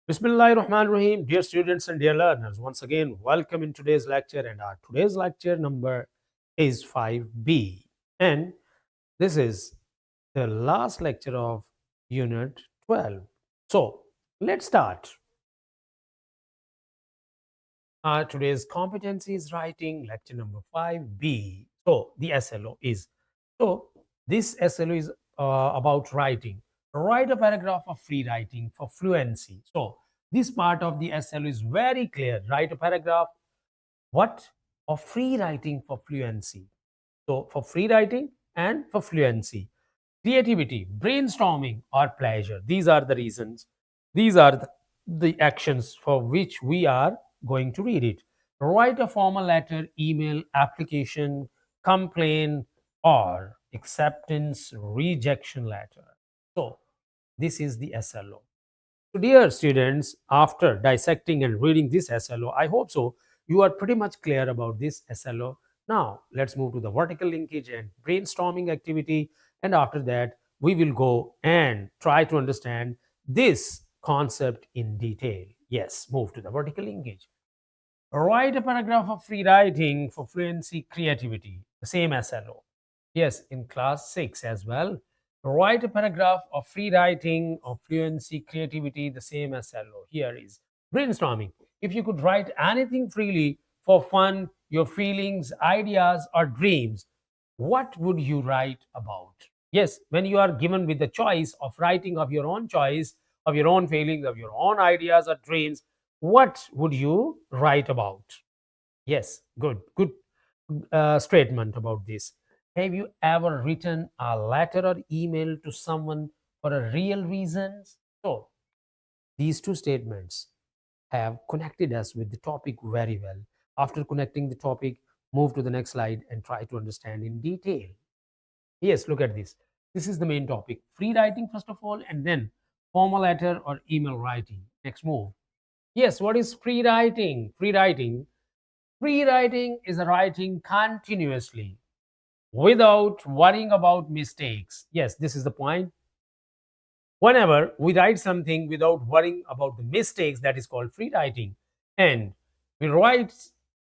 Bismillahirrahmanirrahim. Dear students and dear learners, once again, welcome in today's lecture. And our today's lecture number is 5B. And this is the last lecture of Unit 12. So let's start. Today's competency is writing, lecture number 5B. So the SLO is. So this SLO is about writing. Write a paragraph of free writing for fluency. So this part of the SLO is very clear. Write a paragraph, what? Of free writing for fluency. So for free writing and for fluency. Creativity, brainstorming, or pleasure. These are the reasons. These are the actions for which we are going to read it. Write a formal letter, email, application, complaint, or acceptance rejection letter. So, this is the SLO. So, dear students, after dissecting and reading this SLO, I hope so you are pretty much clear about this SLO. Now, let's move to the vertical linkage and brainstorming activity. And after that, we will go and try to understand this concept in detail. Yes, move to the vertical linkage. Write a paragraph of free writing for fluency creativity, the same SLO. Yes, in class 6 as well. Write a paragraph of free writing of fluency creativity, the same SLO. Here is brainstorming. If you could write anything freely for fun, your feelings, ideas, or dreams, what would you write about? Yes, when you are given with the choice of writing of your own choice, of your own feelings, of your own ideas or dreams, what would you write about? Yes, good statement about this. Have you ever written a letter or email to someone for a real reasons? So these two statements have connected us with the topic very well. After connecting the topic, move to the next slide and try to understand in detail. Yes, look at this. This is the main topic. Free writing, first of all, and then formal letter or email writing. Next move. Yes, what is free writing? Free writing is a writing continuously without worrying about mistakes. Yes, this is the point. Whenever we write something without worrying about the mistakes, that is called free writing. And we write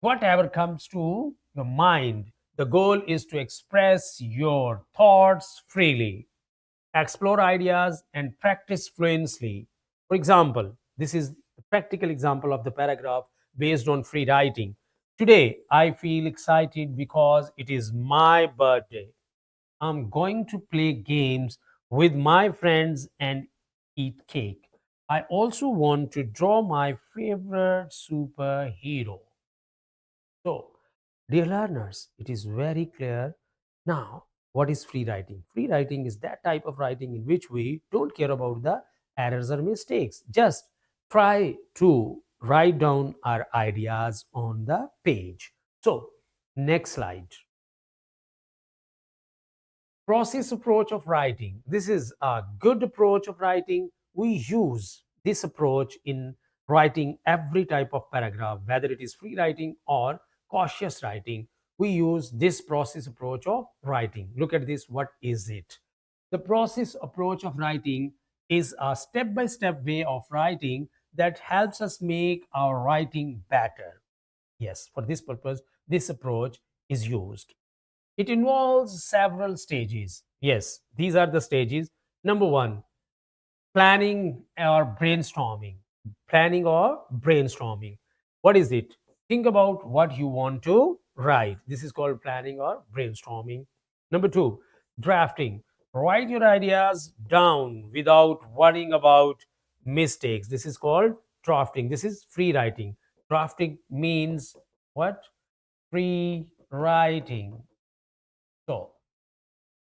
whatever comes to your mind. The goal is to express your thoughts freely, explore ideas, and practice fluently. For example, this is a practical example of the paragraph based on free writing. Today, I feel excited because it is my birthday. I'm going to play games with my friends and eat cake. I also want to draw my favorite superhero. So, dear learners, it is very clear now what is free writing. Free writing is that type of writing in which we don't care about the errors or mistakes. Just try to write down our ideas on the page. So, next slide. Process approach of writing. This is a good approach of writing. We use this approach in writing every type of paragraph, whether it is free writing or cautious writing. We use this process approach of writing. Look at this. What is it? The process approach of writing is a step by step way of writing that helps us make our writing better. Yes, for this purpose, this approach is used. It involves several stages. Yes, these are the stages. Number one, planning or brainstorming. Planning or brainstorming. What is it? Think about what you want to write. This is called planning or brainstorming. Number two, drafting. Write your ideas down without worrying about mistakes. This is called drafting. This is free writing. Drafting means what? Free writing. So,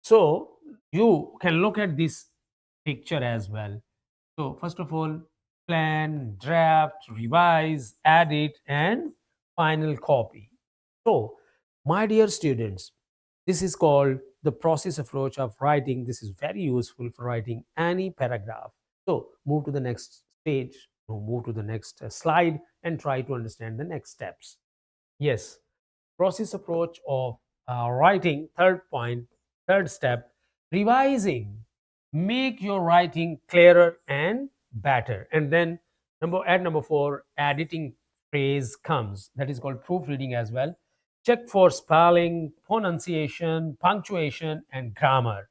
so you can look at this picture as well. So first of all, plan, draft, revise, edit, and final copy. So, my dear students, this is called the process approach of writing. This is very useful for writing any paragraph. So move to the next stage, move to the next slide, and try to understand the next steps. Yes, process approach of writing. Third point, third step, revising. Make your writing clearer and better. And then Number 4, editing phrase comes. That is called proofreading as well. Check for spelling, pronunciation, punctuation, and grammar.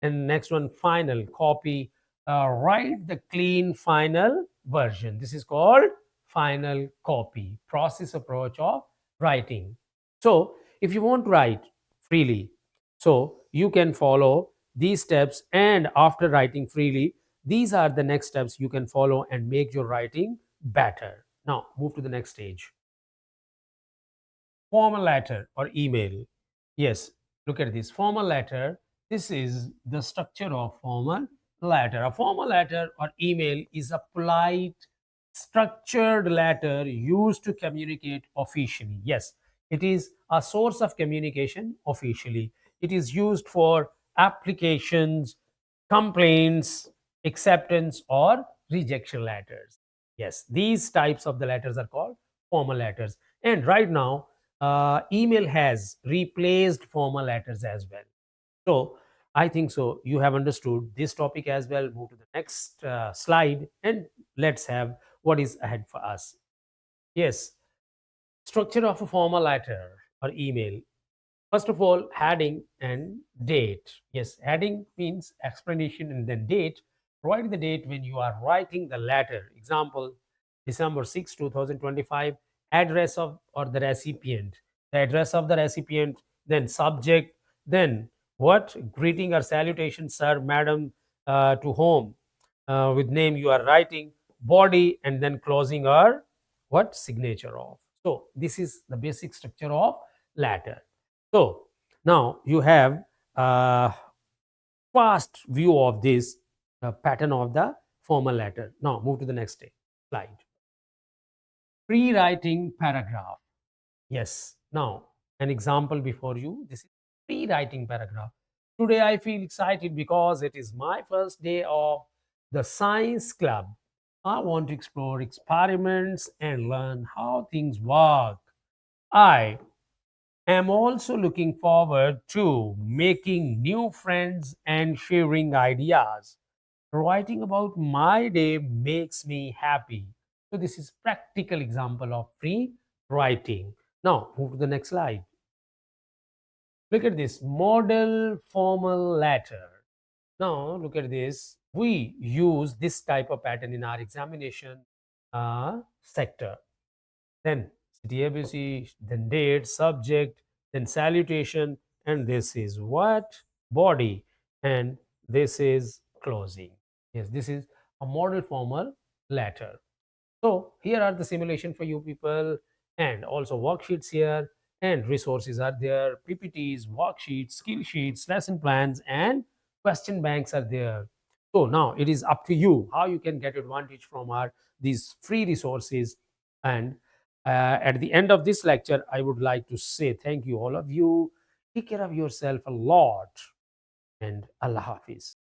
And next one, final copy. Write the clean final version. This is called final copy, process approach of writing. So, if you want to write freely, so you can follow these steps, and after writing freely, these are the next steps you can follow and make your writing better. Now, move to the next stage. Formal letter or email. Yes, look at this. Formal letter. This is the structure of formal letter. A formal letter or email is a polite, structured letter used to communicate officially. Yes, it is a source of communication officially. It is used for applications, complaints, acceptance, or rejection letters. Yes, these types of the letters are called formal letters. And right now, email has replaced formal letters as well. So I think so. You have understood this topic as well. Move to the next slide and let's have what is ahead for us. Yes, structure of a formal letter or email. First of all, heading and date. Yes, heading means explanation and then date. Provide the date when you are writing the letter. Example, December 6, 2025, address of or the recipient. The address of the recipient, then subject, then what? Greeting or salutation, sir, madam, to whom, with name you are writing, body, and then closing or what? Signature of. So, this is the basic structure of letter. So now you have a fast view of this pattern of the formal letter. Now move to the next slide. Pre-writing paragraph. Yes. Now an example before you. This is pre-writing paragraph. Today I feel excited because it is my first day of the science club. I want to explore experiments and learn how things work. I am also looking forward to making new friends and sharing ideas. Writing about my day makes me happy. So this is practical example of free writing. Now move to the next slide. Look at this model formal letter. Now look at this. We use this type of pattern in our examination sector. Then city ABC, then date, subject, then salutation, and this is what? Body, and this is closing. Yes, this is a model formal letter. So here are the simulation for you people, and also worksheets here, and resources are there, PPTs, worksheets, skill sheets, lesson plans, and question banks are there. So now it is up to you how you can get advantage from our these free resources. And at the end of this lecture, I would like to say thank you all of you. Take care of yourself a lot, and Allah Hafiz.